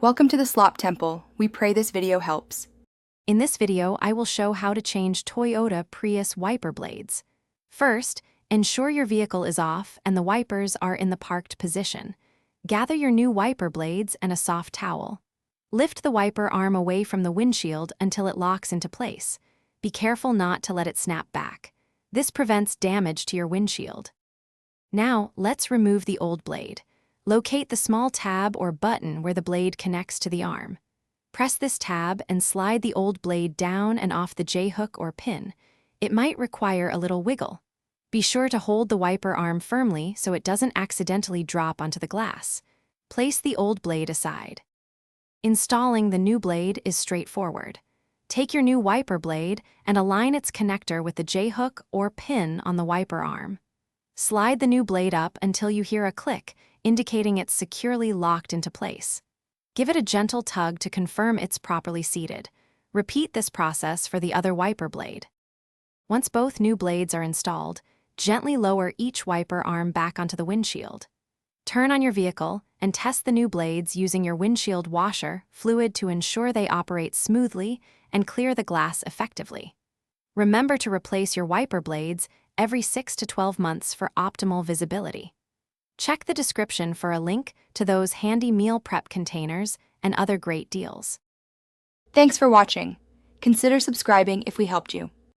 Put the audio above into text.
Welcome to the Slop Temple. We pray this video helps. In this video, I will show how to change Toyota Prius wiper blades. First, ensure your vehicle is off and the wipers are in the parked position. Gather your new wiper blades and a soft towel. Lift the wiper arm away from the windshield until it locks into place. Be careful not to let it snap back. This prevents damage to your windshield. Now, let's remove the old blade. Locate the small tab or button where the blade connects to the arm. Press this tab and slide the old blade down and off the J-hook or pin. It might require a little wiggle. Be sure to hold the wiper arm firmly so it doesn't accidentally drop onto the glass. Place the old blade aside. Installing the new blade is straightforward. Take your new wiper blade and align its connector with the J-hook or pin on the wiper arm. Slide the new blade up until you hear a click, indicating it's securely locked into place. Give it a gentle tug to confirm it's properly seated. Repeat this process for the other wiper blade. Once both new blades are installed, gently lower each wiper arm back onto the windshield. Turn on your vehicle and test the new blades using your windshield washer fluid to ensure they operate smoothly and clear the glass effectively. Remember to replace your wiper blades every 6 to 12 months for optimal visibility. Check the description for a link to those handy meal prep containers and other great deals. Thanks for watching. Consider subscribing if we helped you.